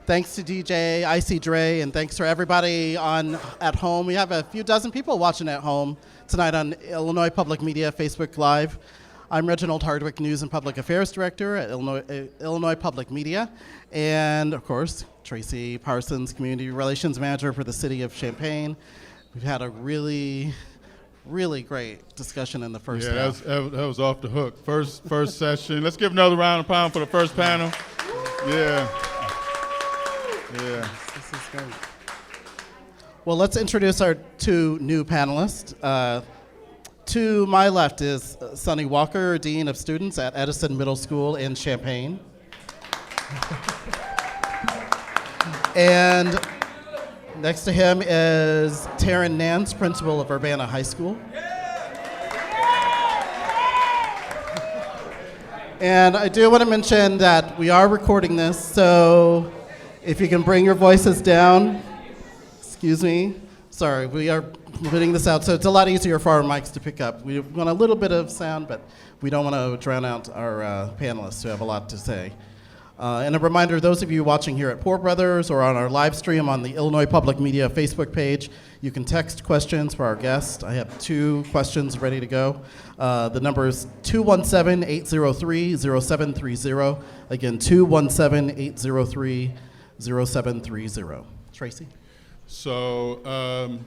Thanks to DJ, Icy Dre, and thanks for everybody at home. We have a few dozen people watching at home tonight on Illinois Public Media Facebook Live. I'm Reginald Hardwick, News and Public Affairs Director at Illinois Public Media, and of course, Tracy Parsons, Community Relations Manager for the City of Champaign. We've had a really great discussion in the first half. That was off the hook. First session. Let's give another round of applause for the first panel. Yeah. This is great. Well, let's introduce our two new panelists. To my left is Sonny Walker, Dean of Students at Edison Middle School in Champaign. And next to him is Taryn Nance, Principal of Urbana High School. And I do want to mention that we are recording this, so if you can bring your voices down. Excuse me. Sorry, we are putting this out, so it's a lot easier for our mics to pick up. We want a little bit of sound, but we don't want to drown out our panelists who have a lot to say. And a reminder, those of you watching here at Poor Brothers or on our live stream on the Illinois Public Media Facebook page, you can text questions for our guest. I have 2 questions ready to go. The number is 217-803-0730. Again, 217-803-0730. Tracy? So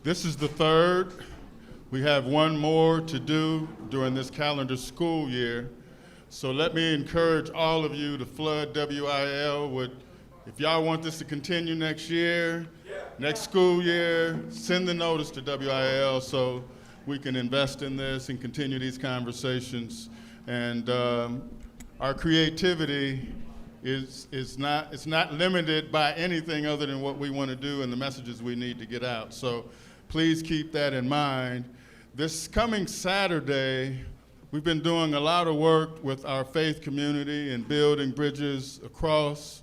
this is the third. We have one more to do during this calendar school year. So let me encourage all of you to flood WIL with, if y'all want this to continue next year, next school year, send the notice to WIL so we can invest in this and continue these conversations. And our creativity it's not limited by anything other than what we want to do and the messages we need to get out. So please keep that in mind. This coming Saturday, we've been doing a lot of work with our faith community and building bridges across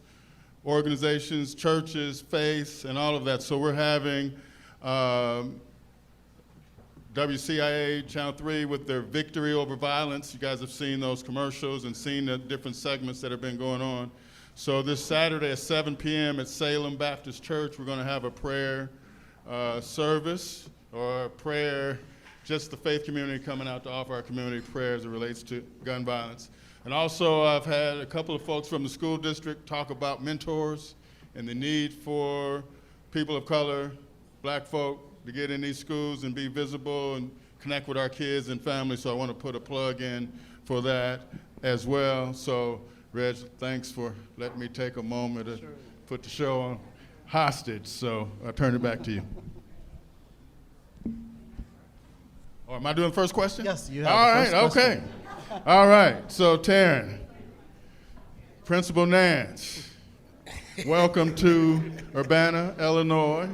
organizations, churches, faiths, and all of that. So we're having WCIA Channel 3 with their Victory Over Violence. You guys have seen those commercials and seen the different segments that have been going on. So this Saturday at 7 p.m. at Salem Baptist Church, we're going to have a prayer service or a prayer, just the faith community coming out to offer our community prayer as it relates to gun violence. And also I've had a couple of folks from the school district talk about mentors and the need for people of color, black folk, to get in these schools and be visible and connect with our kids and families. So I want to put a plug in for that as well. So Reg, thanks for letting me take a moment to put the show on hostage. So I'll turn it back to you. Or am I doing the first question? Yes, you have All the right, first question. okay. All right, so Taryn, Principal Nance, welcome to Urbana, Illinois.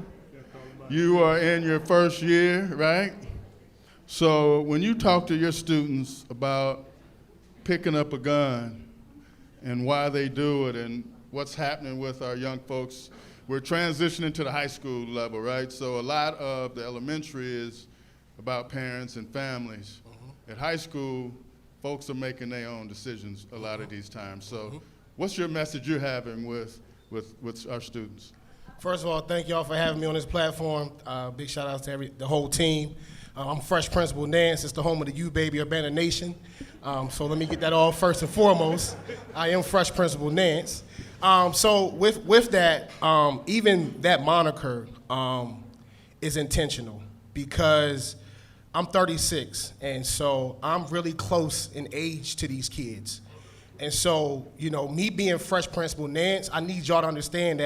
You are in your first year, right? So when you talk to your students about picking up a gun and why they do it and what's happening with our young folks, we're transitioning to the high school level, right? So a lot of the elementary is about parents and families. At high school, folks are making their own decisions a lot of these times. So what's your message you're having with our students? First of all, thank y'all for having me on this platform. Big shout out to the whole team. I'm Fresh Principal Nance. It's the home of the U Baby Urbana Nation. So let me get that all first and foremost. I am Fresh Principal Nance. So with that, even that moniker is intentional because I'm 36, and so I'm really close in age to these kids. And so, me being Fresh Principal Nance, I need y'all to understand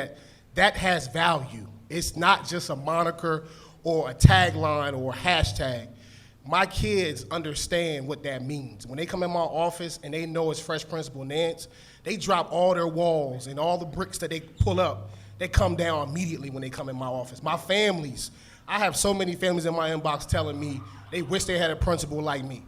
that has value. It's not just a moniker or a tagline or a hashtag. My kids understand what that means. When they come in my office and they know it's Fresh Principal Nance, they drop all their walls and all the bricks that they pull up, they come down immediately when they come in my office. My families, I have so many families in my inbox telling me they wish they had a principal like me.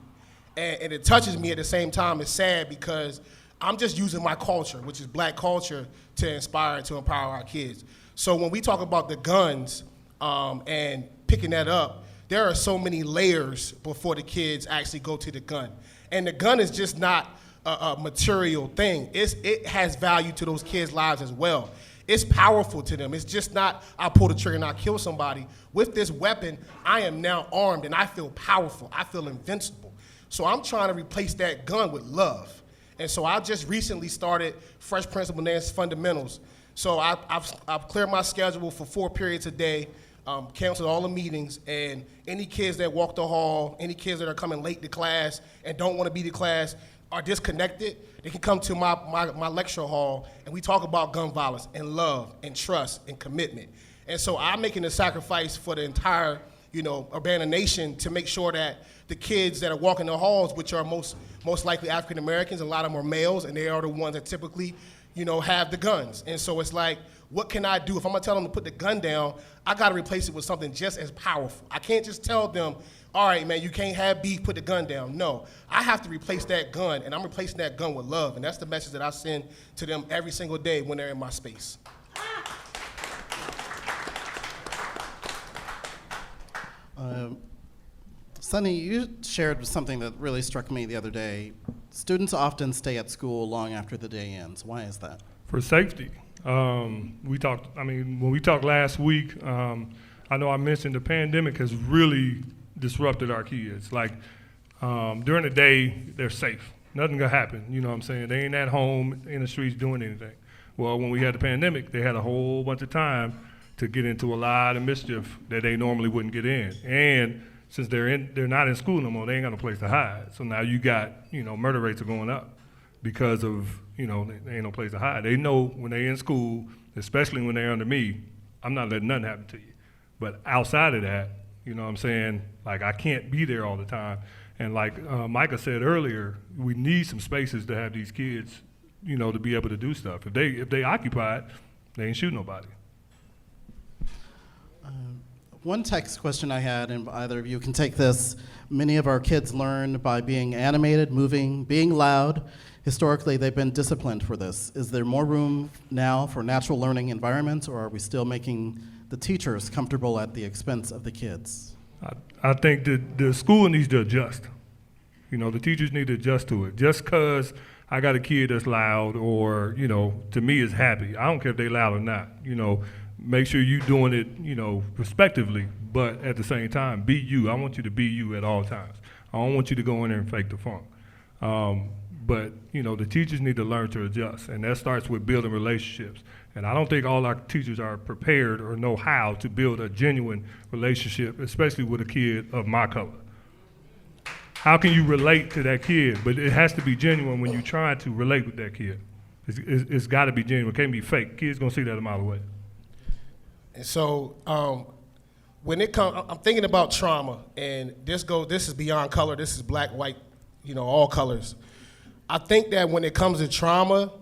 And it touches me at the same time. It's sad because I'm just using my culture, which is black culture, to inspire and to empower our kids. So when we talk about the guns and picking that up, there are so many layers before the kids actually go to the gun. And the gun is just not a material thing. It has value to those kids' lives as well. It's powerful to them. It's just not, I pull the trigger and I kill somebody. With this weapon, I am now armed and I feel powerful. I feel invincible. So I'm trying to replace that gun with love. And so I just recently started Fresh Principal Nance Fundamentals. So I've cleared my schedule for 4 periods a day, canceled all the meetings, and any kids that walk the hall, any kids that are coming late to class and don't want to be to class, are disconnected, they can come to my lecture hall and we talk about gun violence and love and trust and commitment. And so I'm making a sacrifice for the entire, Urbana Nation to make sure that the kids that are walking the halls, which are most likely African Americans, a lot of them are males, and they are the ones that typically, have the guns. And so it's like, what can I do? If I'm gonna tell them to put the gun down, I gotta replace it with something just as powerful. I can't just tell them, all right, man, you can't have beef, put the gun down. No, I have to replace that gun, and I'm replacing that gun with love, and that's the message that I send to them every single day when they're in my space. Sonny, you shared something that really struck me the other day. Students often stay at school long after the day ends. Why is that? For safety. When we talked last week, I know I mentioned the pandemic has really disrupted our kids. Like, during the day, they're safe. Nothing gonna happen, you know what I'm saying? They ain't at home in the streets doing anything. Well, when we had the pandemic, they had a whole bunch of time to get into a lot of mischief that they normally wouldn't get in. And since they're not in school no more, they ain't got no place to hide. So now you got, murder rates are going up because of, they ain't no place to hide. They know when they're in school, especially when they're under me, I'm not letting nothing happen to you. But outside of that, you know what I'm saying, like I can't be there all the time. And like Micah said earlier, we need some spaces to have these kids, to be able to do stuff. If they occupied, they ain't shooting nobody. One text question I had, and either of you can take this. Many of our kids learn by being animated, moving, being loud. Historically, they've been disciplined for this. Is there more room now for natural learning environments, or are we still making the teachers comfortable at the expense of the kids? I think that the school needs to adjust. The teachers need to adjust to it. Just because I got a kid that's loud or, to me is happy, I don't care if they loud or not, make sure you're doing it, respectively, but at the same time, be you. I want you to be you at all times. I don't want you to go in there and fake the funk. But, the teachers need to learn to adjust, and that starts with building relationships. And I don't think all our teachers are prepared or know how to build a genuine relationship, especially with a kid of my color. How can you relate to that kid? But it has to be genuine when you're trying to relate with that kid. It's got to be genuine. It can't be fake. Kids gonna see that a mile away. And so when it comes, I'm thinking about trauma, and this is beyond color. This is black, white, all colors. I think that when it comes to trauma,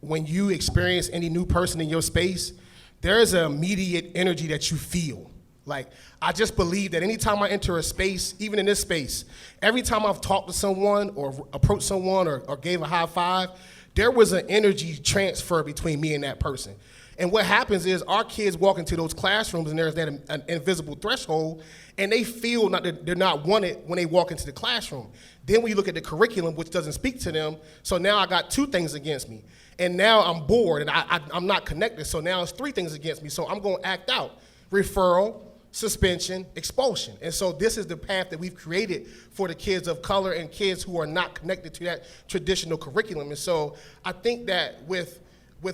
when you experience any new person in your space, there is an immediate energy that you feel. Like, I just believe that anytime I enter a space, even in this space, every time I've talked to someone or approached someone or gave a high five, there was an energy transfer between me and that person. And what happens is our kids walk into those classrooms and there's that an invisible threshold, and they feel that they're not wanted when they walk into the classroom. Then when you look at the curriculum, which doesn't speak to them, so now I got 2 things against me. And now I'm bored and I'm not connected, so now it's 3 things against me. So I'm gonna act out. Referral, suspension, expulsion. And so this is the path that we've created for the kids of color and kids who are not connected to that traditional curriculum. And so I think that with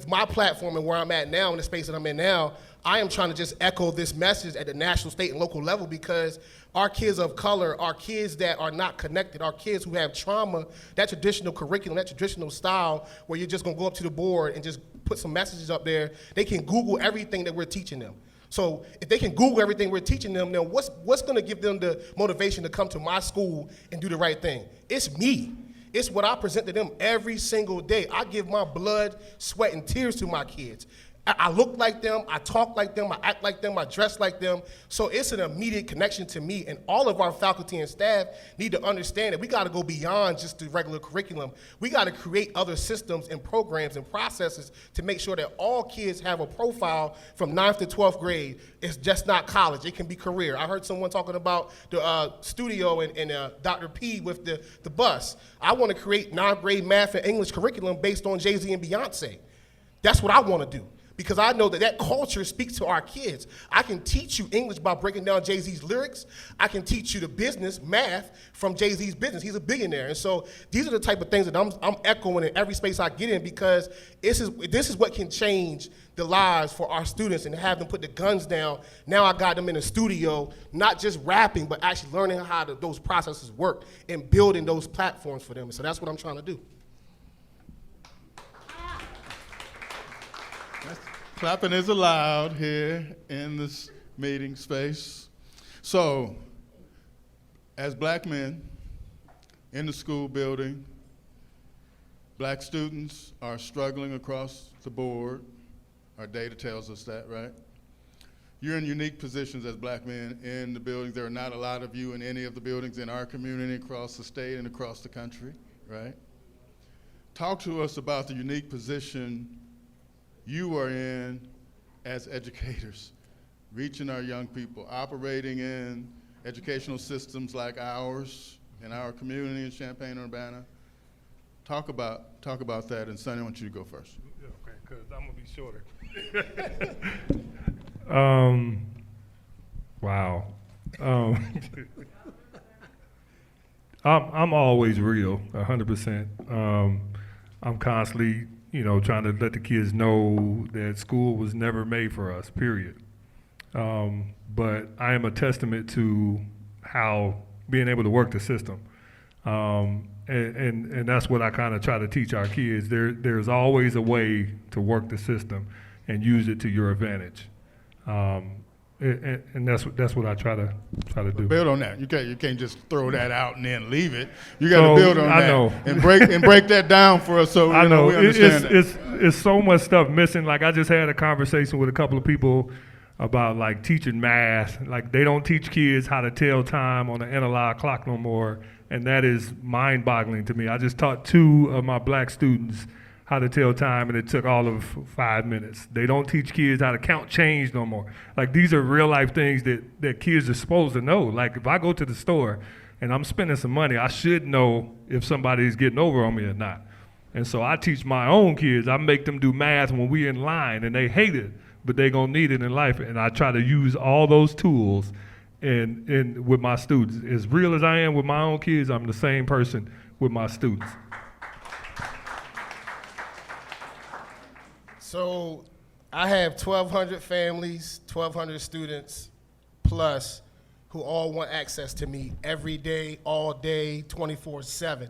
my platform and where I'm at now, in the space that I'm in now, I am trying to just echo this message at the national, state, and local level, because our kids of color, our kids that are not connected, our kids who have trauma, that traditional curriculum, that traditional style where you're just gonna go up to the board and just put some messages up there, they can Google everything that we're teaching them. So if they can Google everything we're teaching them, then what's gonna give them the motivation to come to my school and do the right thing? It's me. It's what I present to them every single day. I give my blood, sweat, and tears to my kids. I look like them, I talk like them, I act like them, I dress like them. So it's an immediate connection to me. And all of our faculty and staff need to understand that we got to go beyond just the regular curriculum. We got to create other systems and programs and processes to make sure that all kids have a profile from 9th to 12th grade. It's just not college. It can be career. I heard someone talking about the studio and Dr. P with the bus. I want to create 9th grade math and English curriculum based on Jay-Z and Beyonce. That's what I want to do. Because I know that culture speaks to our kids. I can teach you English by breaking down Jay-Z's lyrics. I can teach you the business, math, from Jay-Z's business. He's a billionaire. And so these are the type of things that I'm echoing in every space I get in, because this is what can change the lives for our students and have them put the guns down. Now I got them in a studio, not just rapping, but actually learning how those processes work and building those platforms for them. And so that's what I'm trying to do. Clapping is allowed here in this meeting space. So, as black men in the school building, black students are struggling across the board. Our data tells us that, right? You're in unique positions as black men in the buildings. There are not a lot of you in any of the buildings in our community across the state and across the country, right? Talk to us about the unique position you are in as educators, reaching our young people, operating in educational systems like ours in our community in Champaign-Urbana. Talk about that, and Sonny, I want you to go first. Yeah, okay, because I'm gonna be shorter. Wow. I'm always real, 100%. I'm constantly, trying to let the kids know that school was never made for us, period. But I am a testament to how being able to work the system. And that's what I kind of try to teach our kids. There's always a way to work the system and use it to your advantage. And that's what I try to do. Build on that. You can't just throw that out and then leave it. You got to build on I that know. and break that down for us so I know we understand that. It's so much stuff missing. Like I just had a conversation with a couple of people about like teaching math. Like they don't teach kids how to tell time on an analog clock no more, and that is mind-boggling to me. I just taught 2 of my black students how to tell time, and it took all of 5 minutes. They don't teach kids how to count change no more. Like these are real life things that kids are supposed to know. Like if I go to the store and I'm spending some money, I should know if somebody's getting over on me or not. And so I teach my own kids. I make them do math when we're in line, and they hate it, but they're gonna need it in life. And I try to use all those tools and with my students. As real as I am with my own kids, I'm the same person with my students. So I have 1,200 families, 1,200 students plus who all want access to me every day, all day, 24/7.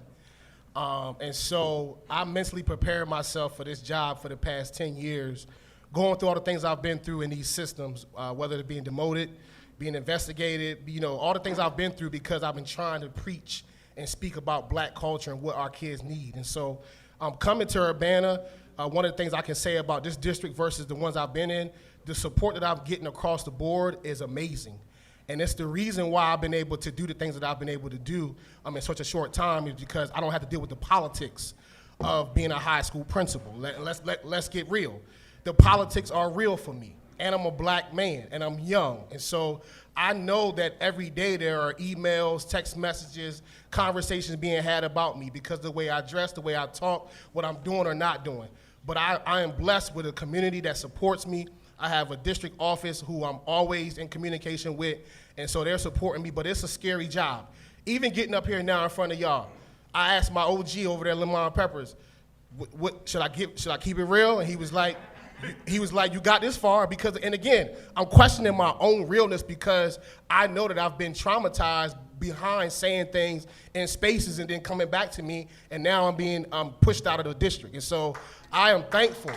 And so I mentally prepared myself for this job for the past 10 years, going through all the things I've been through in these systems, whether it's being demoted, being investigated, all the things I've been through because I've been trying to preach and speak about black culture and what our kids need. And so coming to Urbana, one of the things I can say about this district versus the ones I've been in, the support that I'm getting across the board is amazing. And it's the reason why I've been able to do the things that I've been able to do in such a short time, is because I don't have to deal with the politics of being a high school principal. Let's get real. The politics are real for me, and I'm a black man, and I'm young. And so I know that every day there are emails, text messages, conversations being had about me because of the way I dress, the way I talk, what I'm doing or not doing. But I am blessed with a community that supports me. I have a district office who I'm always in communication with, and so they're supporting me, but it's a scary job. Even getting up here now in front of y'all, I asked my OG over there, Lemon Peppers, what should I keep it real? And he was like, you got this far because, and again, I'm questioning my own realness because I know that I've been traumatized behind saying things in spaces and then coming back to me, and now I'm being pushed out of the district. And so I am thankful.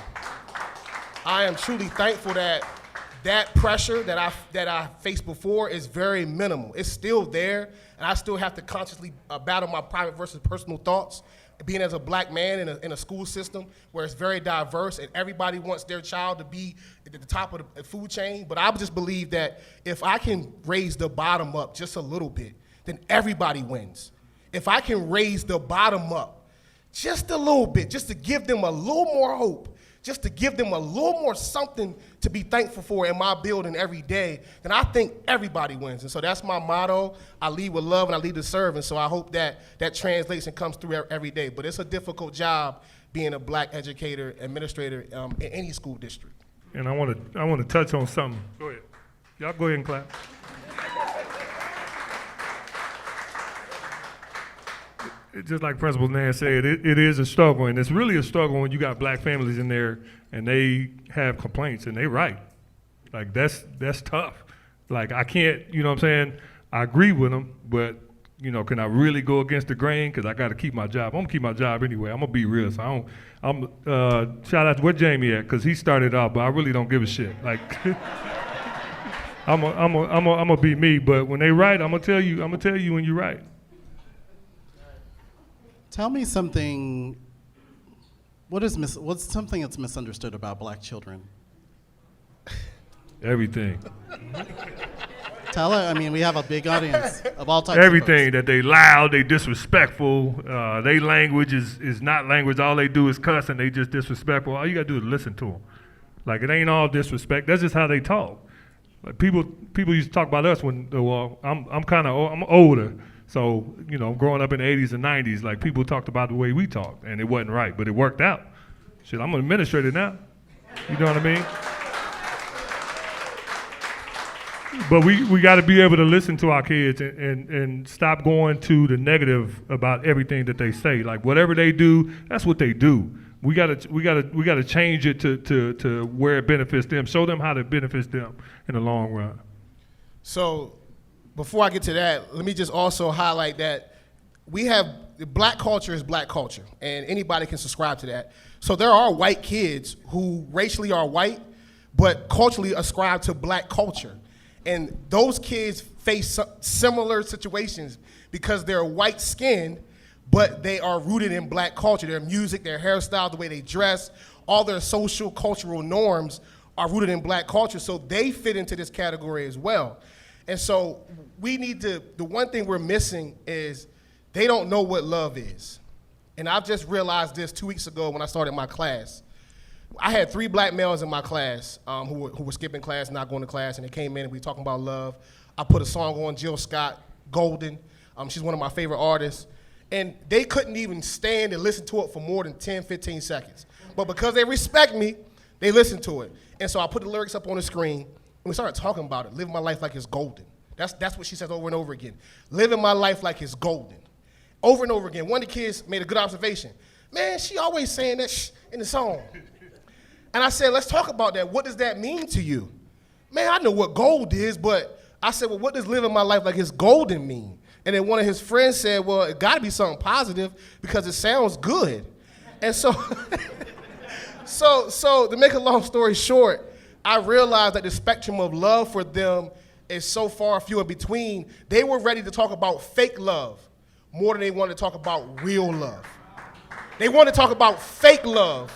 I am truly thankful that pressure that I faced before is very minimal. It's still there, and I still have to consciously battle my private versus personal thoughts being as a black man in a school system where it's very diverse and everybody wants their child to be at the top of the food chain. But I just believe that if I can raise the bottom up just a little bit, then everybody wins. If I can raise the bottom up just a little bit, just to give them a little more hope, just to give them a little more something to be thankful for in my building every day, then I think everybody wins. And so that's my motto. I lead with love and I lead to serve. And so I hope that that translates and comes through every day. But it's a difficult job being a black educator, administrator in any school district. And I want to touch on something. Go ahead. Y'all go ahead and clap. Just like Principal Nan said, it is a struggle, and it's really a struggle when you got black families in there and they have complaints, and they right. Like, that's tough. Like, I can't, you know what I'm saying? I agree with them, but, you know, can I really go against the grain? Because I got to keep my job. I'm going to keep my job anyway. I'm going to be real. So shout out to where Jamie at, because he started off, but I really don't give a shit. Like, I'm going to be me, but when they right, I'm going to tell you when you're right. Tell me something. What's something that's misunderstood about black children? Everything. Tell her. I mean, we have a big audience of all types. Everything, of that they loud, they disrespectful. They language is not language. All they do is cuss, and they just disrespectful. All you gotta do is listen to them. Like, it ain't all disrespect. That's just how they talk. Like, people used to talk about us when, well, I'm older. So, you know, growing up in the 80s and 90s, like, people talked about the way we talked, and it wasn't right, but it worked out. Shit, I'm an administrator now. You know what I mean? But we got to be able to listen to our kids and stop going to the negative about everything that they say. Like, whatever they do, that's what they do. We gotta change it to where it benefits them. Show them how it benefits them in the long run. So, before I get to that, let me just also highlight that black culture is black culture, and anybody can subscribe to that. So there are white kids who racially are white, but culturally ascribe to black culture. And those kids face similar situations because they're white skinned, but they are rooted in black culture. Their music, their hairstyle, the way they dress, all their social, cultural norms are rooted in black culture, so they fit into this category as well. And so the one thing we're missing is they don't know what love is. And I've just realized this 2 weeks ago when I started my class. I had 3 black males in my class who were skipping class, not going to class, and they came in and we were talking about love. I put a song on, Jill Scott, Golden. She's one of my favorite artists. And they couldn't even stand and listen to it for more than 10, 15 seconds. But because they respect me, they listened to it. And so I put the lyrics up on the screen, and we started talking about it, living my life like it's golden. That's what she says over and over again. Living my life like it's golden. Over and over again. One of the kids made a good observation. Man, she always saying that in the song. And I said, let's talk about that. What does that mean to you? Man, I know what gold is, but I said, well, what does living my life like it's golden mean? And then one of his friends said, well, it gotta be something positive because it sounds good. And so, so to make a long story short, I realized that the spectrum of love for them is so far few in between. They were ready to talk about fake love more than they wanted to talk about real love. They wanted to talk about fake love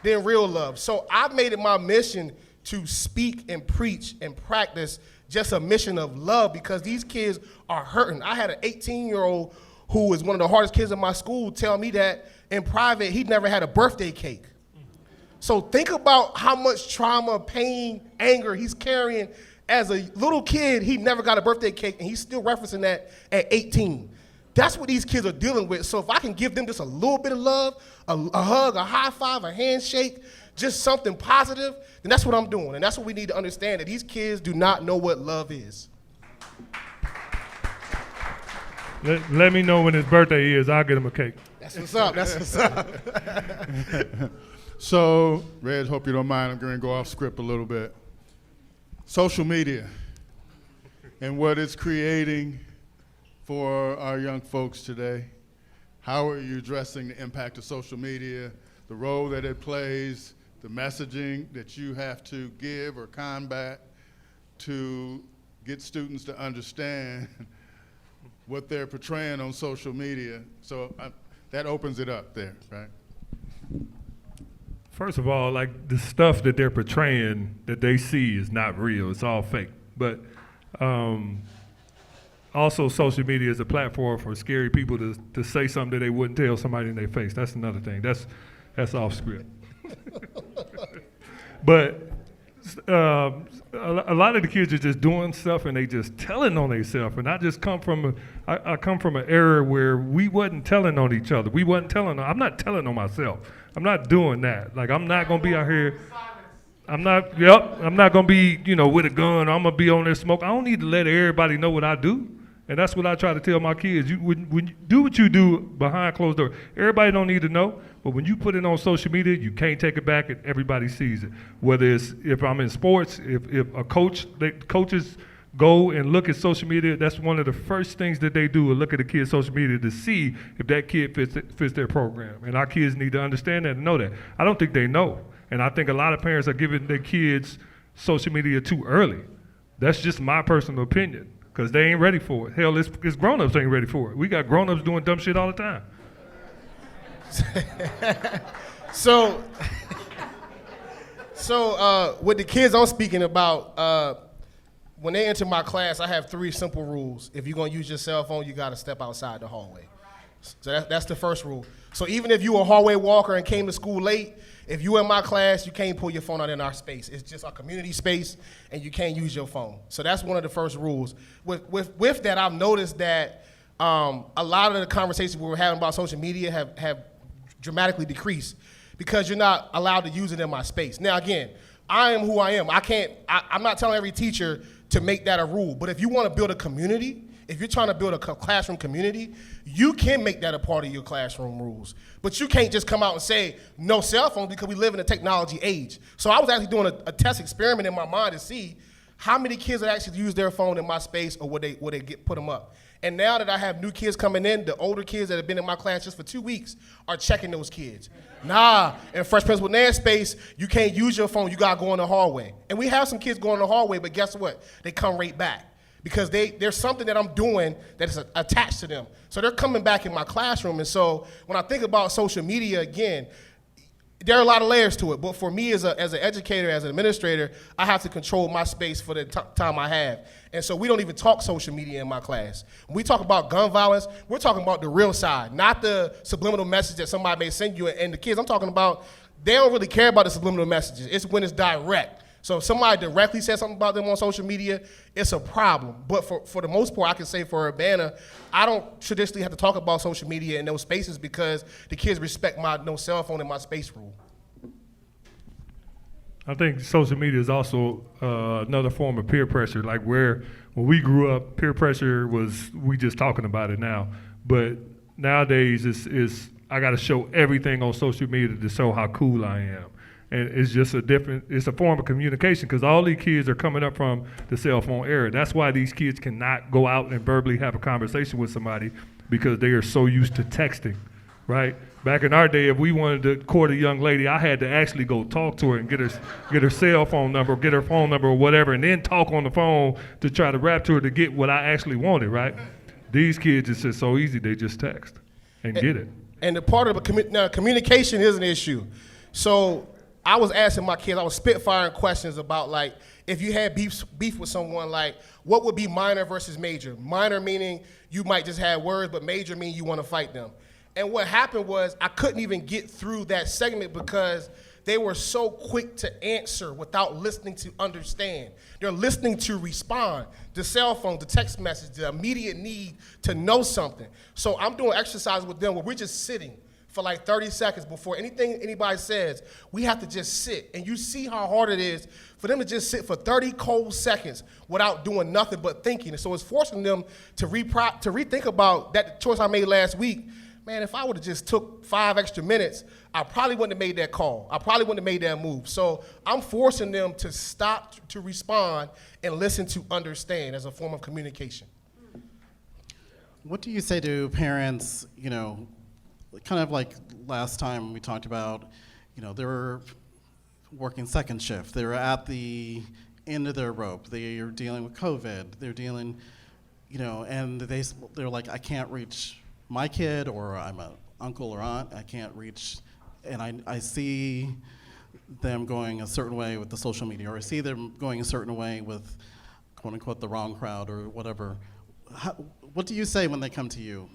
than real love. So I made it my mission to speak and preach and practice just a mission of love because these kids are hurting. I had an 18-year-old who was one of the hardest kids in my school tell me that in private he'd never had a birthday cake. So think about how much trauma, pain, anger he's carrying. As a little kid, he never got a birthday cake, and he's still referencing that at 18. That's what these kids are dealing with. So if I can give them just a little bit of love, a hug, a high five, a handshake, just something positive, then that's what I'm doing. And that's what we need to understand, that these kids do not know what love is. Let me know when his birthday is. I'll get him a cake. That's what's up. That's what's up. So, Reg, hope you don't mind. I'm going to go off script a little bit. Social media and what it's creating for our young folks today. How are you addressing the impact of social media, the role that it plays, the messaging that you have to give or combat to get students to understand what they're portraying on social media? So that opens it up there, right? First of all, like the stuff that they're portraying that they see is not real. It's all fake. But also, social media is a platform for scary people to say something that they wouldn't tell somebody in their face. That's another thing. That's off script. But a lot of the kids are just doing stuff and they just telling on themselves. And I just come from I come from an era where we wasn't telling on each other. We wasn't telling. I'm not telling on myself. I'm not doing that. Like, I'm not gonna be out here. I'm not gonna be, with a gun. I'm gonna be on there smoke. I don't need to let everybody know what I do. And that's what I try to tell my kids. When you do what you do behind closed doors, everybody don't need to know. But when you put it on social media, you can't take it back, and everybody sees it. Whether it's if I'm in sports, if a coaches go and look at social media, that's one of the first things that they do is look at the kid's social media to see if that kid fits their program. And our kids need to understand that and know that. I don't think they know. And I think a lot of parents are giving their kids social media too early. That's just my personal opinion, because they ain't ready for it. Hell, it's grown-ups ain't ready for it. We got grown-ups doing dumb shit all the time. So with the kids I'm speaking about, when they enter my class, I have 3 simple rules. If you're gonna use your cell phone, you gotta step outside the hallway. So that's the first rule. So even if you a hallway walker and came to school late, if you in my class, you can't pull your phone out in our space. It's just our community space, and you can't use your phone. So that's one of the first rules. With that, I've noticed that a lot of the conversations we were having about social media have dramatically decreased because you're not allowed to use it in my space. Now, again, I am who I am. I'm not telling every teacher to make that a rule, but if you want to build a community, if you're trying to build a classroom community, you can make that a part of your classroom rules. But you can't just come out and say, no cell phone, because we live in a technology age. So I was actually doing a test experiment in my mind to see how many kids would actually use their phone in my space, or would they put them up. And now that I have new kids coming in, the older kids that have been in my class just for 2 weeks are checking those kids. Nah, in Fresh Prince with Nan's space, you can't use your phone, you gotta go in the hallway. And we have some kids going in the hallway, but guess what? They come right back. Because there's something that I'm doing that is attached to them. So they're coming back in my classroom. And so when I think about social media, again, there are a lot of layers to it. But for me as an educator, as an administrator, I have to control my space for the time I have. And so we don't even talk social media in my class. When we talk about gun violence, we're talking about the real side, not the subliminal message that somebody may send you. And the kids I'm talking about, they don't really care about the subliminal messages. It's when it's direct. So if somebody directly says something about them on social media, it's a problem. But for the most part, I can say for Urbana, I don't traditionally have to talk about social media in those spaces because the kids respect my no cell phone in my space rule. I think social media is also another form of peer pressure. Like when we grew up, peer pressure was, we just talking about it now. But nowadays, I got to show everything on social media to show how cool I am. And it's just it's a form of communication, because all these kids are coming up from the cell phone era. That's why these kids cannot go out and verbally have a conversation with somebody, because they are so used to texting, right? Back in our day, if we wanted to court a young lady, I had to actually go talk to her and get her cell phone number, get her phone number or whatever, and then talk on the phone to try to rap to her to get what I actually wanted, right? These kids, it's just so easy, they just text and get it. And the part of communication is an issue. So I was asking my kids, I was spitfiring questions about, like, if you had beef with someone, like, what would be minor versus major? Minor meaning you might just have words, but major meaning you want to fight them. And what happened was I couldn't even get through that segment because they were so quick to answer without listening to understand. They're listening to respond. The cell phone, the text message, the immediate need to know something. So I'm doing exercises with them where we're just sitting for like 30 seconds before anything anybody says. We have to just sit. And you see how hard it is for them to just sit for 30 cold seconds without doing nothing but thinking. And so it's forcing them to rethink about that choice I made last week. Man, if I would have just took 5 extra minutes, I probably wouldn't have made that call. I probably wouldn't have made that move. So I'm forcing them to stop to respond and listen to understand as a form of communication. What do you say to parents, kind of like last time we talked about, they were working second shift. They were at the end of their rope. They are dealing with COVID. They're dealing, and they're like, I can't reach my kid, or I'm uncle or aunt, I can't reach, and I see them going a certain way with the social media, or I see them going a certain way with, quote unquote, the wrong crowd or whatever. What do you say when they come to you?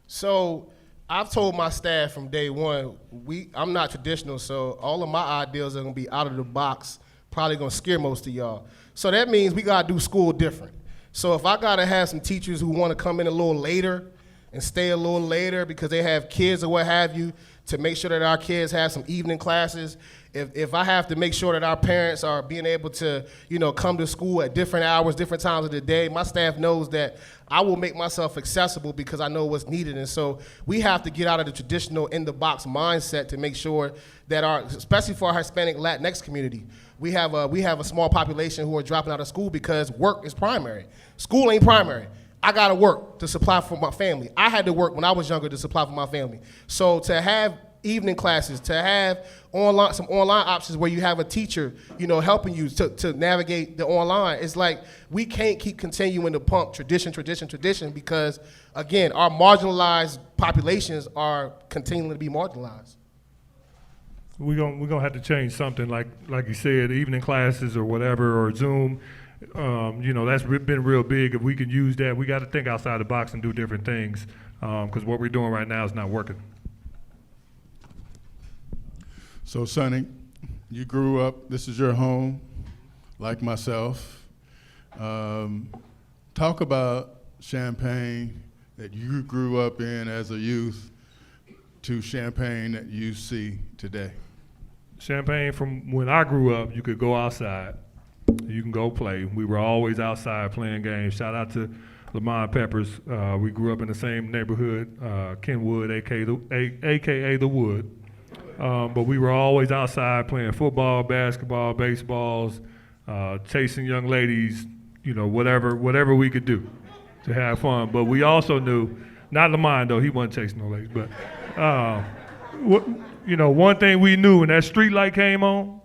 So I've told my staff from day one, I'm not traditional, so all of my ideas are gonna be out of the box, probably gonna scare most of y'all. So that means we gotta do school different. So if I gotta have some teachers who wanna come in a little later and stay a little later because they have kids or what have you, to make sure that our kids have some evening classes, if I have to make sure that our parents are being able to, come to school at different hours, different times of the day, my staff knows that I will make myself accessible because I know what's needed. And so we have to get out of the traditional in-the-box mindset to make sure that especially for our Hispanic Latinx community, we have a small population who are dropping out of school because work is primary. School ain't primary. I gotta work to supply for my family. I had to work when I was younger to supply for my family. So to have evening classes, to have some online options where you have a teacher, helping you to navigate the online, it's like we can't keep continuing to pump tradition because, again, our marginalized populations are continuing to be marginalized. We're gonna have to change something, like you said, evening classes or whatever, or Zoom. That's been real big. If we can use that, we got to think outside the box and do different things, because what we're doing right now is not working. So, Sonny, you grew up, this is your home, like myself. Talk about Champaign that you grew up in as a youth to Champaign that you see today. Champaign, from when I grew up, you could go outside. You can go play. We were always outside playing games. Shout out to Lamont Peppers. We grew up in the same neighborhood, Kenwood, AKA The Wood. But we were always outside playing football, basketball, baseballs, chasing young ladies, whatever we could do to have fun. But we also knew, not Lamont though, he wasn't chasing no ladies, but one thing we knew when that street light came on,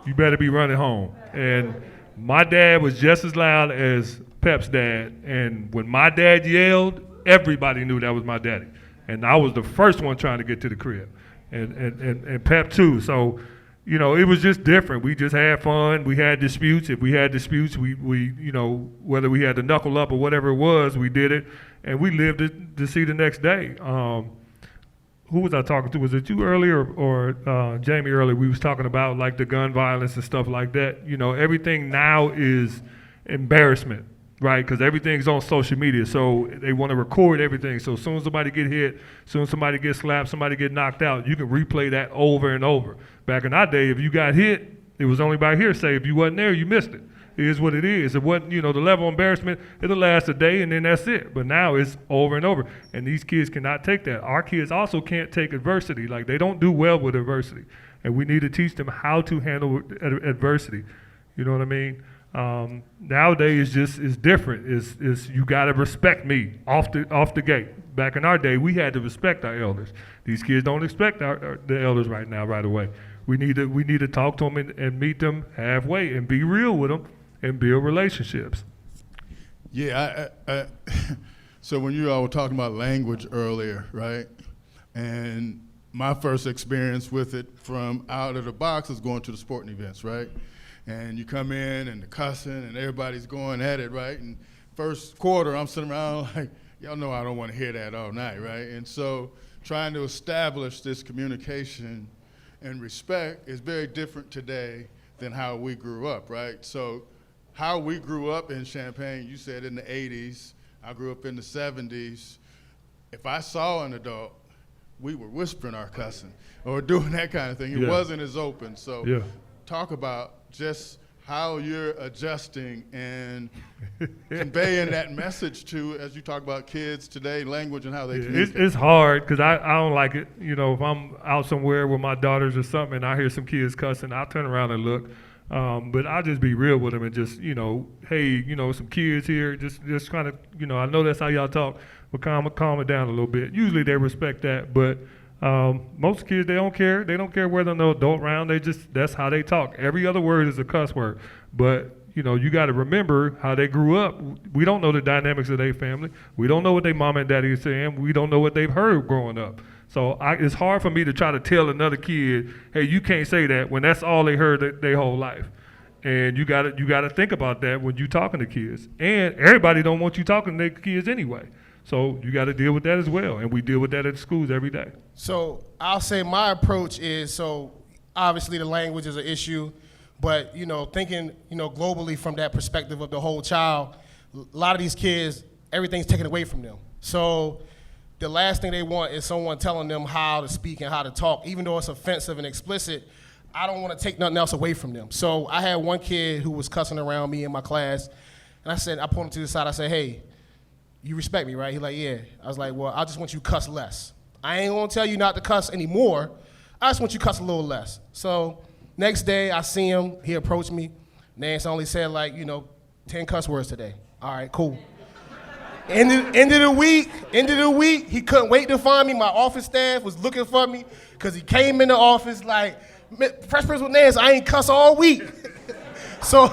you better be running home. And my dad was just as loud as Pep's dad. And when my dad yelled, everybody knew that was my daddy. And I was the first one trying to get to the crib. And Pep too. So, it was just different. We just had fun. We had disputes. If we had disputes, we whether we had to knuckle up or whatever it was, we did it. And we lived it to see the next day. Who was I talking to? Was it you earlier or Jamie earlier? We was talking about like the gun violence and stuff like that. Everything now is embarrassment, right? Because everything's on social media, so they want to record everything. So as soon as somebody get hit, as soon as somebody gets slapped, somebody get knocked out, you can replay that over and over. Back in our day, if you got hit, it was only by hearsay. If you wasn't there, you missed it. It is what it is. It wasn't, the level of embarrassment, it'll last a day and then that's it. But now it's over and over. And these kids cannot take that. Our kids also can't take adversity. Like, they don't do well with adversity. And we need to teach them how to handle adversity. You know what I mean? Nowadays it's different. It's you gotta respect me off the gate. Back in our day, we had to respect our elders. These kids don't expect the elders right now, right away. We need to talk to them and meet them halfway and be real with them and build relationships. Yeah, so when you all were talking about language earlier, right? And my first experience with it from out of the box is going to the sporting events, right? And you come in and the cussing and everybody's going at it, right? And first quarter, I'm sitting around like, y'all know I don't want to hear that all night, right? And so trying to establish this communication and respect is very different today than how we grew up, right? So how we grew up in Champaign, you said in the 80s, I grew up in the 70s. If I saw an adult, we were whispering our cussing or doing that kind of thing. It wasn't as open. So talk about just how you're adjusting and conveying that message to, as you talk about kids today, language and how they communicate. It's hard because I don't like it. If I'm out somewhere with my daughters or something and I hear some kids cussing, I'll turn around and look. But I'll just be real with them and just, hey, some kids here, just kind of, I know that's how y'all talk, but calm it down a little bit. Usually they respect that, but most kids, they don't care. They don't care whether no adult around. That's how they talk. Every other word is a cuss word. But, you got to remember how they grew up. We don't know the dynamics of their family. We don't know what their mom and daddy is saying. We don't know what they've heard growing up. So it's hard for me to try to tell another kid, hey, you can't say that when that's all they heard their whole life. And you gotta think about that when you talking to kids. And everybody don't want you talking to their kids anyway. So you got to deal with that as well. And we deal with that at schools every day. So I'll say my approach is, so obviously the language is an issue, but thinking globally from that perspective of the whole child, a lot of these kids, everything's taken away from them. So the last thing they want is someone telling them how to speak and how to talk, even though it's offensive and explicit. I don't want to take nothing else away from them. So I had one kid who was cussing around me in my class, and I pulled him to the side. I said, hey, you respect me, right? He's like, yeah. I was like, well, I just want you to cuss less. I ain't gonna tell you not to cuss anymore. I just want you to cuss a little less. So next day I see him, he approached me. Nance only said 10 cuss words today. All right, cool. End of the week, he couldn't wait to find me. My office staff was looking for me because he came in the office like, Fresh Prince with Nance, I ain't cuss all week. So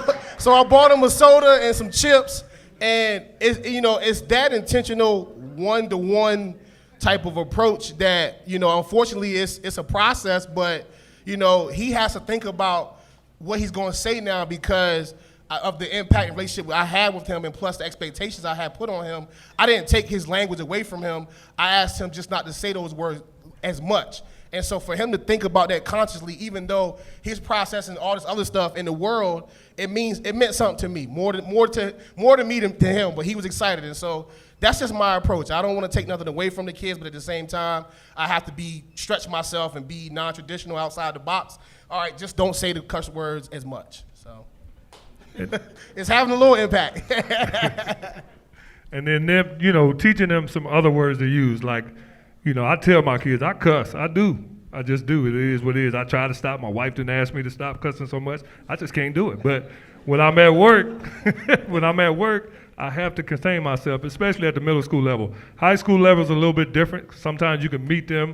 I bought him a soda and some chips, and it's that intentional one-to-one type of approach that, unfortunately it's a process, but, he has to think about what he's going to say now because of the impact and relationship I had with him and plus the expectations I had put on him. I didn't take his language away from him. I asked him just not to say those words as much. And so for him to think about that consciously, even though he's processing all this other stuff in the world, it meant something to me, more to me than to him, but he was excited. And so that's just my approach. I don't want to take nothing away from the kids, but at the same time, I have to stretch myself and be non-traditional outside the box. All right, just don't say the curse words as much. So it's having a little impact. And then them, teaching them some other words to use. Like, I tell my kids, I cuss. I do. I just do. It is what it is. I try to stop. My wife didn't ask me to stop cussing so much. I just can't do it. But when I'm at work, I have to contain myself, especially at the middle school level. High school level is a little bit different. Sometimes you can meet them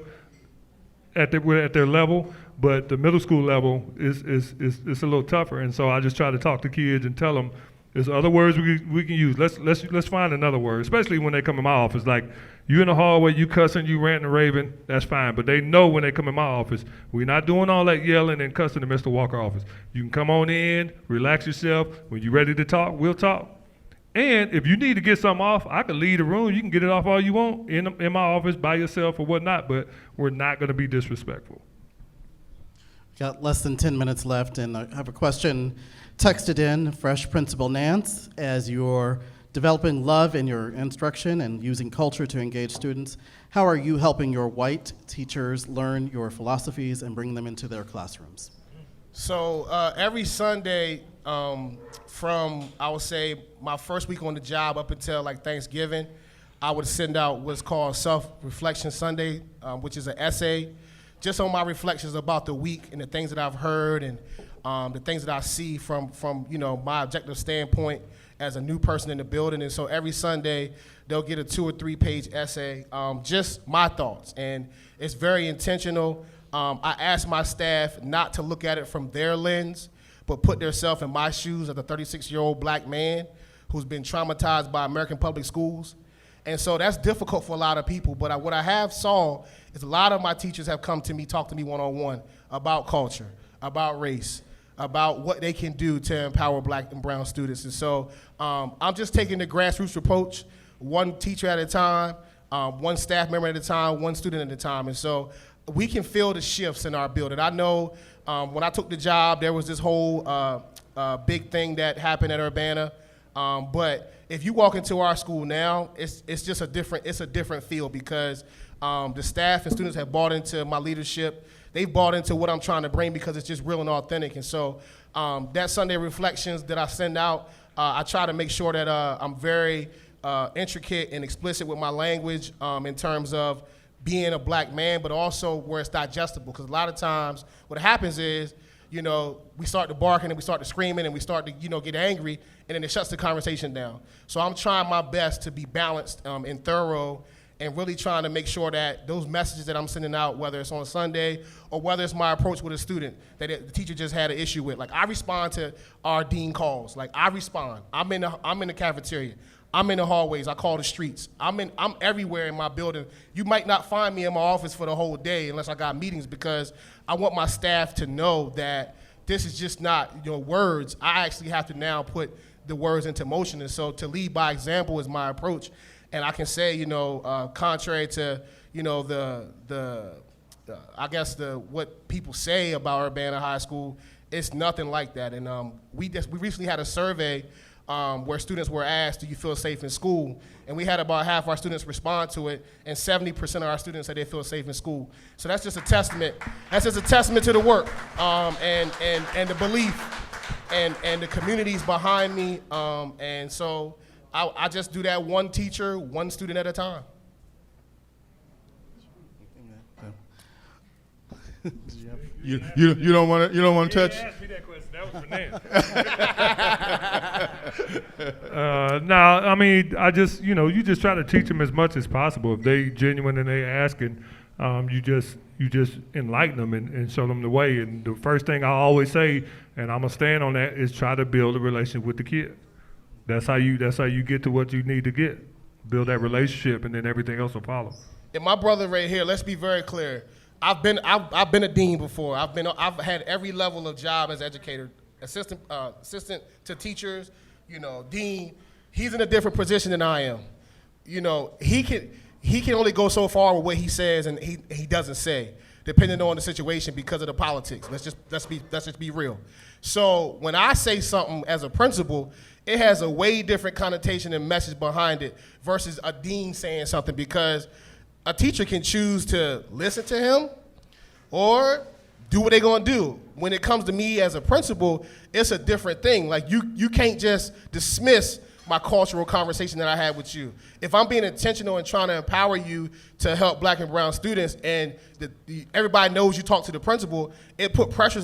at their level, but the middle school level is a little tougher. And so I just try to talk to kids and tell them there's other words we can use. Let's find another word, especially when they come in my office. Like, you in the hallway, you cussing, you ranting and raving, that's fine. But they know when they come in my office, we're not doing all that yelling and cussing in Mr. Walker office. You can come on in, relax yourself. When you're ready to talk, we'll talk. And if you need to get something off, I can leave the room. You can get it off all you want in my office by yourself or whatnot, but we're not going to be disrespectful. Got less than 10 minutes left, and I have a question texted in, Fresh Principal Nance, as you're developing love in your instruction and using culture to engage students. How are you helping your white teachers learn your philosophies and bring them into their classrooms? So every Sunday from, I would say, my first week on the job up until like Thanksgiving, I would send out what's called Self-Reflection Sunday, which is an essay just on my reflections about the week and the things that I've heard and the things that I see from my objective standpoint as a new person in the building. And so every Sunday, they'll get a 2 or 3 page essay, just my thoughts. And it's very intentional. I ask my staff not to look at it from their lens, but put themselves in my shoes as a 36-year-old black man who's been traumatized by American public schools. And so that's difficult for a lot of people, but what I have saw is a lot of my teachers have come to me, talked to me one-on-one about culture, about race, about what they can do to empower black and brown students. And so I'm just taking the grassroots approach, one teacher at a time, one staff member at a time, one student at a time. And so we can feel the shifts in our building. I know when I took the job, there was this whole big thing that happened at Urbana. But if you walk into our school now, it's just a different feel because the staff and students have bought into my leadership. They've bought into what I'm trying to bring because it's just real and authentic. And so that Sunday reflections that I send out, I try to make sure that I'm very intricate and explicit with my language in terms of being a black man, but also where it's digestible. Because a lot of times what happens is, we start to barking and we start to screaming and we start to, get angry, and then it shuts the conversation down. So I'm trying my best to be balanced and thorough and really trying to make sure that those messages that I'm sending out, whether it's on Sunday or whether it's my approach with a student that the teacher just had an issue with, like I respond to our dean calls. Like I respond. I'm in the cafeteria. I'm in the hallways. I call the streets. I'm everywhere in my building. You might not find me in my office for the whole day unless I got meetings, because I want my staff to know that this is just not words. I actually have to now put the words into motion, and so to lead by example is my approach. And I can say, contrary to, I guess what people say about Urbana High School, it's nothing like that. And we recently had a survey where students were asked, do you feel safe in school? And we had about half our students respond to it, and 70% of our students said they feel safe in school. So that's just a testament. That's just a testament to the work and the belief and the communities behind me. And so I just do that one teacher, one student at a time. You don't want to touch. Ask me that question. That was for Nan. No, I mean, I just you just try to teach them as much as possible. If they genuine and they asking, you just enlighten them and show them the way. And the first thing I always say, and I'm gonna stand on that, is try to build a relationship with the kid. That's how you get to what you need to get. Build that relationship, and then everything else will follow. And my brother right here, let's be very clear. I've been a dean before. I've had every level of job as educator, assistant to teachers, dean. He's in a different position than I am. He can only go so far with what he says and he doesn't say, depending on the situation because of the politics. Let's just be real. So when I say something as a principal, it has a way different connotation and message behind it versus a dean saying something, because a teacher can choose to listen to him or do what they're gonna do. When it comes to me as a principal, it's a different thing. Like you can't just dismiss my cultural conversation that I had with you. If I'm being intentional and trying to empower you to help Black and brown students, and everybody knows you talk to the principal, it put pressure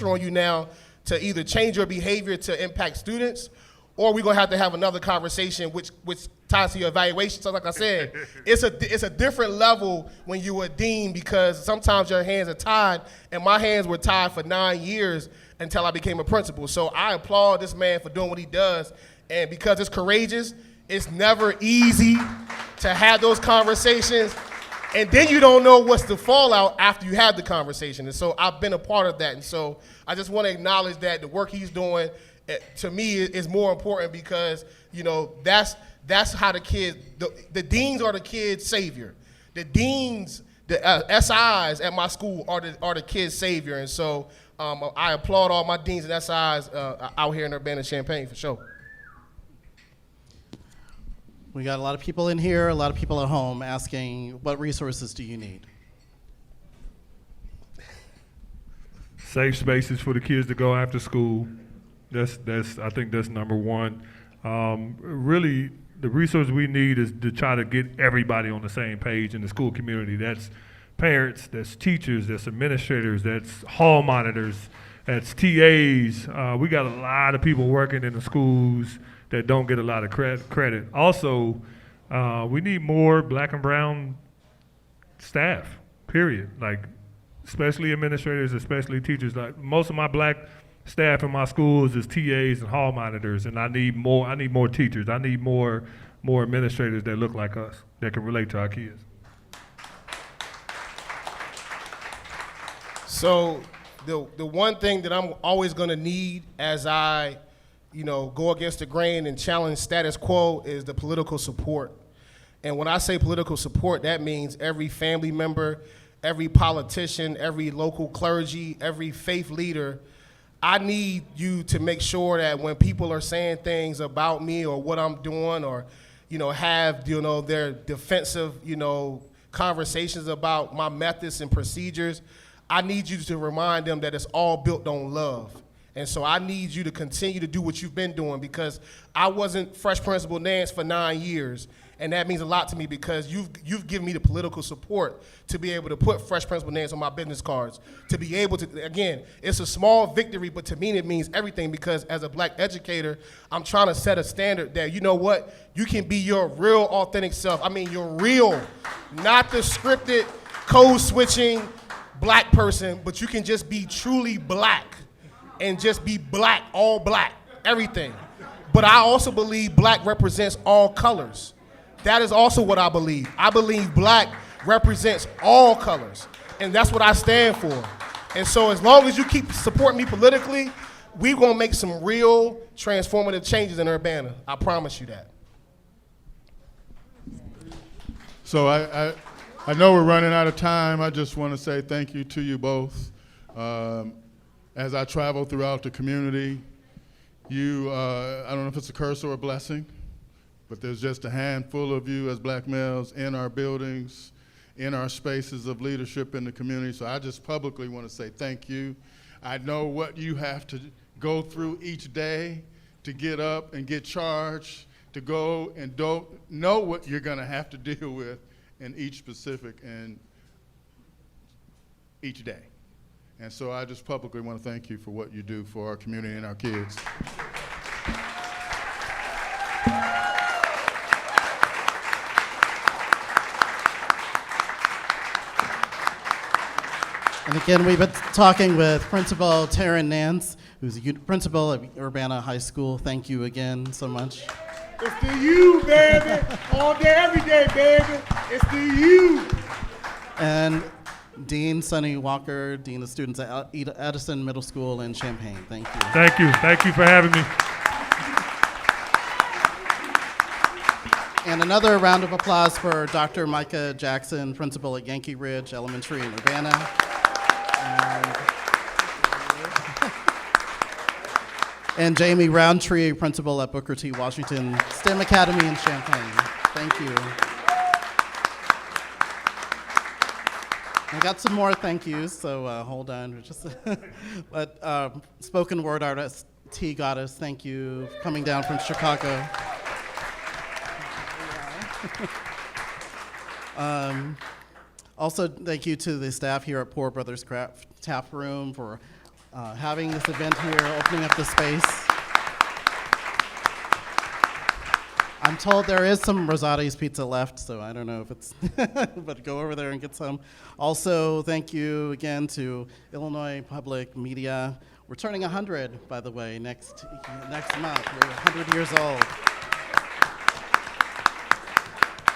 on you now to either change your behavior to impact students, or we're gonna have another conversation which ties to your evaluation. So like I said, it's a different level when you're a dean, because sometimes your hands are tied, and my hands were tied for 9 years until I became a principal. So I applaud this man for doing what he does, and because it's courageous, it's never easy to have those conversations, and then you don't know what's the fallout after you have the conversation. And so I've been a part of that, and so I just want to acknowledge that the work he's doing, to me, is more important, because that's how the kids, the deans are the kids' savior. The deans, the SIs at my school are the kids' savior, and so I applaud all my deans and SIs out here in Urbana-Champaign for sure. We got a lot of people in here, a lot of people at home asking, what resources do you need? Safe spaces for the kids to go after school. I think that's number one. Really, the resource we need is to try to get everybody on the same page in the school community. That's parents, that's teachers, that's administrators, that's hall monitors, that's TAs. We got a lot of people working in the schools that don't get a lot of credit. Also, we need more Black and brown staff, period. Like, especially administrators, especially teachers. Like, most of my Black staff in my schools is TAs and hall monitors, and I need more teachers. I need more administrators that look like us, that can relate to our kids. So the one thing that I'm always gonna need as I go against the grain and challenge status quo is the political support. And when I say political support, that means every family member, every politician, every local clergy, every faith leader. I need you to make sure that when people are saying things about me or what I'm doing, or have their defensive conversations about my methods and procedures, I need you to remind them that it's all built on love. And so I need you to continue to do what you've been doing, because I wasn't Fresh Principal Nance for 9 years, And that means a lot to me because you've given me the political support to be able to put Fresh Principal names on my business cards. To be able to, again, it's a small victory, but to me it means everything because as a black educator, I'm trying to set a standard that, you know what, you can be your real authentic self. I mean, your real, not the scripted, code switching black person, but you can just be truly black and just be black, all black, everything. But I also believe black represents all colors. That is also what I believe. I believe black represents all colors, and that's what I stand for. And so as long as you keep supporting me politically, we're gonna make some real transformative changes in Urbana. I promise you that. So I know we're running out of time. I just want to say thank you to you both. As I travel throughout the community, I don't know if it's a curse or a blessing, but there's just a handful of you as black males in our buildings, in our spaces of leadership in the community. So I just publicly want to say thank you. I know what you have to go through each day to get up and get charged, to go and don't know what you're going to have to deal with in each specific and each day. And so I just publicly want to thank you for what you do for our community and our kids. And again, we've been talking with Principal Taryn Nance, who's a principal at Urbana High School. Thank you again so much. It's the you, baby. All day, every day, baby. It's the you. And Dean Sonny Walker, Dean of Students at Edison Middle School in Champaign. Thank you. Thank you. Thank you for having me. And another round of applause for Dr. Micah Jackson, principal at Yankee Ridge Elementary in Urbana. And Jamie Roundtree, principal at Booker T. Washington STEM Academy in Champaign. Thank you. I got some more thank yous, so hold on. But spoken word artist T. Goddess, thank you for coming down from Chicago. Also, thank you to the staff here at Poor Brothers Craft Tap Room for having this event here, opening up the space. I'm told there is some Rosati's pizza left, so I don't know if it's, but go over there and get some. Also, thank you again to Illinois Public Media. We're turning 100, by the way, next month. We're 100 years old.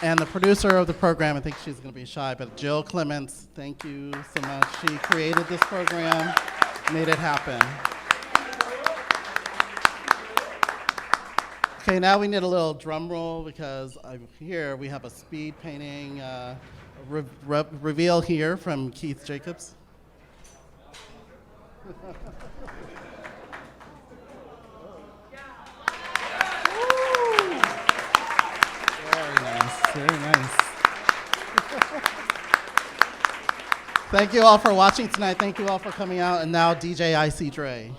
And the producer of the program, I think she's going to be shy, but Jill Clements, thank you so much. She created this program, made it happen. Okay, now we need a little drum roll because here we have a speed painting reveal here from Keith Jacobs. Very nice. Thank you all for watching tonight. Thank you all for coming out. And now DJ IC Dre.